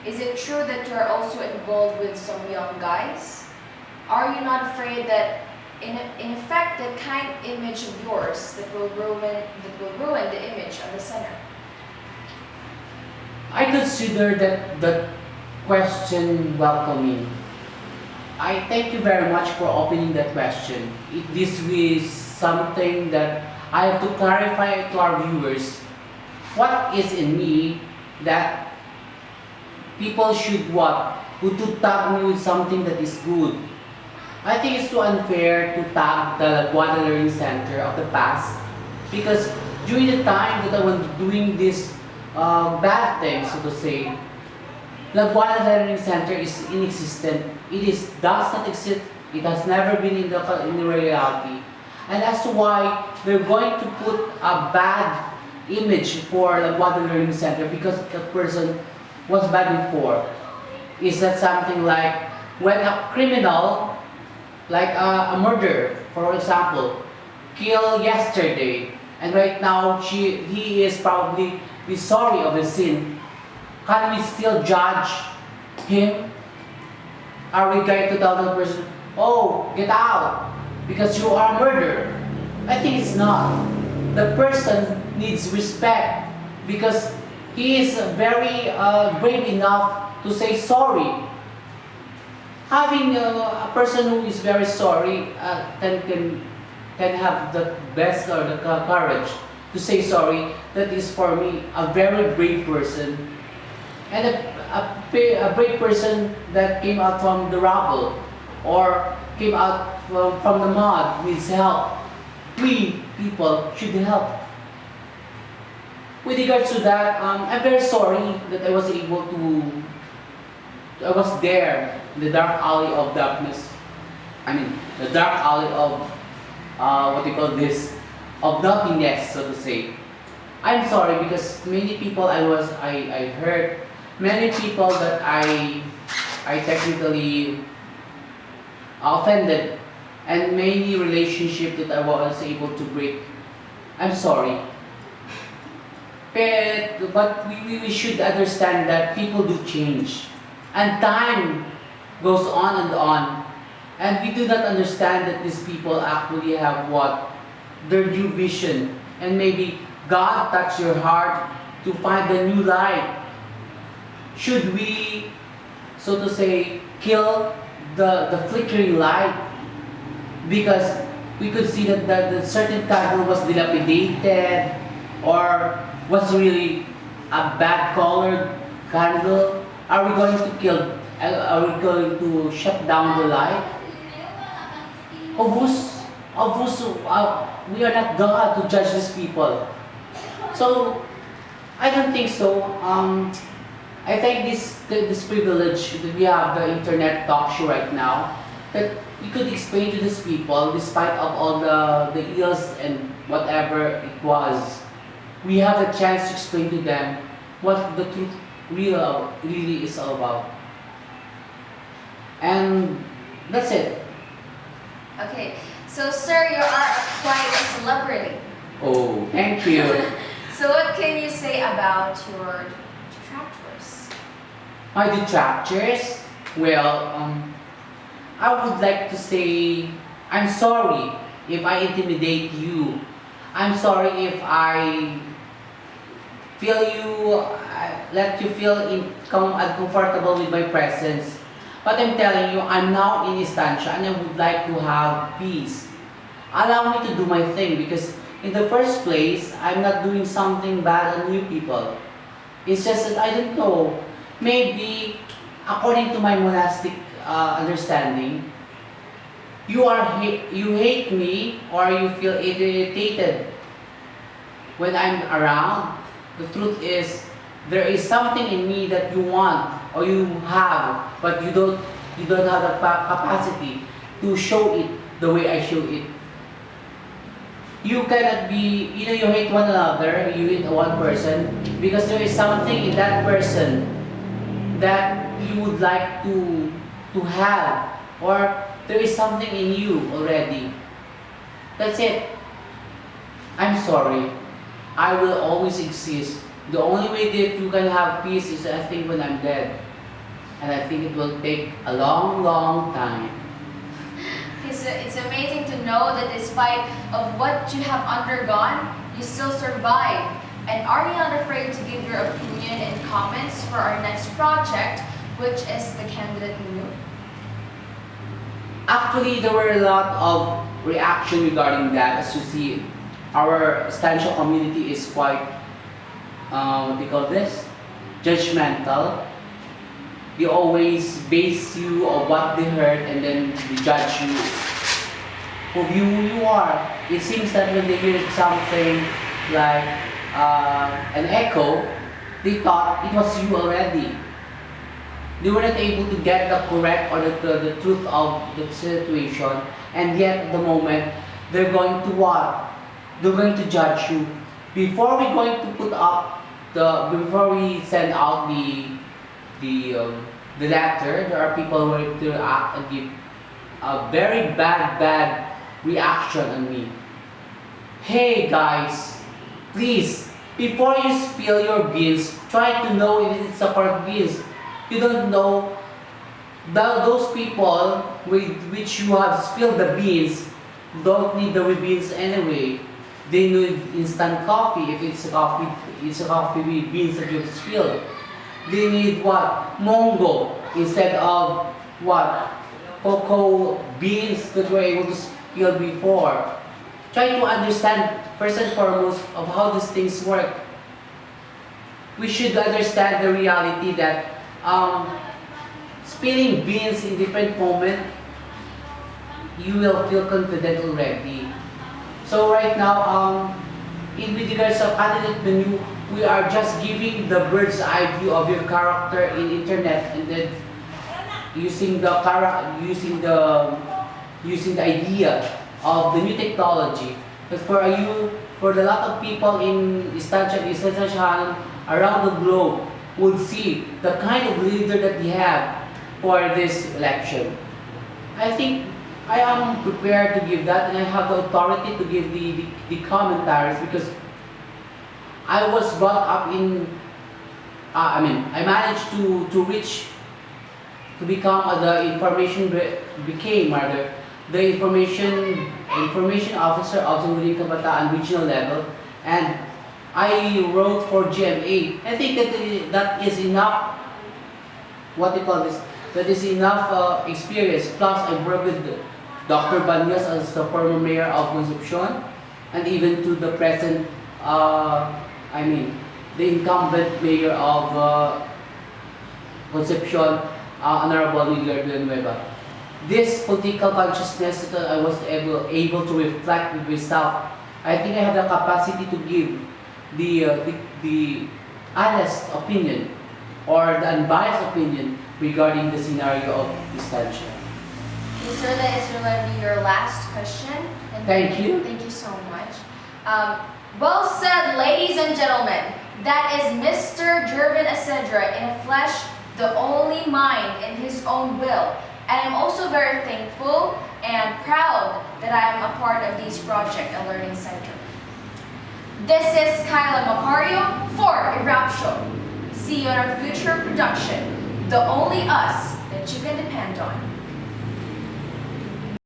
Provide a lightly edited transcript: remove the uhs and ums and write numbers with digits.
Is it true that you are also involved with some young guys? Are you not afraid that in effect that kind image of yours that will ruin the image of the center? I consider that question welcoming. I thank you very much for opening that question. This is something that I have to clarify to our viewers. What is in me that people should what? To tag me with something that is good. I think it's too unfair to tag the Guada Learning Center of the past because during the time that I was doing this bad things, so to say, Laguana Learning Center is inexistent. Does not exist. It has never been in the reality. And that's why they're going to put a bad image for Laguana Learning Center because the person was bad before. Is that something like when a criminal, like a murderer, for example, killed yesterday, and right now he is probably sorry of his sin. Can we still judge him? Are we going to tell the person, oh, get out because you are a murderer? I think it's not. The person needs respect because he is very brave enough to say sorry. Having a person who is very sorry can have the best or the courage to say sorry. That is for me a very brave person. And a brave person that came out from the rubble or came out from the mud needs help. We people should help. With regards to that, I'm very sorry that I was there in the dark alley of darkness. I mean, the dark alley of what do you call this? Of nothingness, so to say. I'm sorry because many people I hurt. Many people that I technically offended, and many relationships that I was able to break. I'm sorry. But we should understand that people do change. And time goes on. And we do not understand that these people actually have what? Their new vision. And maybe God touched your heart to find a new life. Should we, so to say, kill the flickering light? Because we could see that the certain candle was dilapidated or was really a bad colored candle. Are we going to kill? Are we going to shut down the light? We are not God to judge these people. So I don't think so. I think this privilege that we have the internet talk show right now, that we could explain to these people, despite of all the ills and whatever it was, we have a chance to explain to them what the truth really is all about. And that's it. Okay, so sir, you are quite a celebrity. Oh, thank you. So what can you say about your detractors? My detractors? Well, I would like to say I'm sorry if I intimidate you. I'm sorry if I let you feel uncomfortable with my presence. But I'm telling you, I'm now in Estancia and I would like to have peace. Allow me to do my thing because in the first place, I'm not doing something bad on you people. It's just that I don't know. Maybe, according to my monastic understanding, you hate me or you feel irritated when I'm around. The truth is, there is something in me that you want or you have, but you don't have the capacity to show it the way I show it. You cannot be, you hate one another, you hate one person, because there is something in that person that you would like to have, or there is something in you already. That's it. I'm sorry. I will always exist. The only way that you can have peace is I think when I'm dead. and I think it will take a long, long time. It's amazing to know that despite of what you have undergone, you still survive. And are you not afraid to give your opinion and comments for our next project, which is the candidate menu? Actually, there were a lot of reaction regarding that. As you see, our stanchial community is quite, what do you call this? Judgmental. They always base you on what they heard and then they judge you for who you are. It seems that when they hear something like an echo, they thought it was you already. They were not able to get the correct or the truth of the situation, and yet at the moment they're going to what? They're going to judge you. Before we going to put up before we send out the letter, there are people who will give a very bad reaction on me. Hey guys, please, before you spill your beans, try to know if it's a correct beans. You don't know those people with which you have spilled the beans don't need the beans anyway. They need instant coffee if it's a coffee with beans that you've spilled. They need what? Mongo instead of what? Cocoa beans that were able to spill before. Try to understand first and foremost of how these things work. We should understand the reality that spilling beans in different moment, you will feel confident already. So right now, in with regards to candidate menu, we are just giving the bird's eye view of your character in internet, and then using the idea of the new technology. But for the lot of people in Estanciahan around the globe would see the kind of leader that we have for this election. I think I am prepared to give that, and I have the authority to give the commentaries because I was brought up in, I managed to reach, to become the information officer of Sangguniang Kabataan regional level, and I wrote for GMA. I think that is enough, what do you call this? That is enough experience. Plus, I worked with Dr. Banyas as the former mayor of Concepcion, and even to the present, the incumbent mayor of Concepcion, Honorable Miguel Villanueva. This political consciousness that I was able to reflect with myself, I think I have the capacity to give the honest opinion or the unbiased opinion regarding the scenario of Estancia. Okay, sir, that is really your last question. And Thank you. Thank you so much. Well said, ladies and gentlemen. That is Mr. Jervin Acedra in a flesh, the only mind in his own will. And I'm also very thankful and proud that I am a part of this project and learning center. This is Kyla Macario for a Rap Show. See you on our future production, The Only Us That You Can Depend On.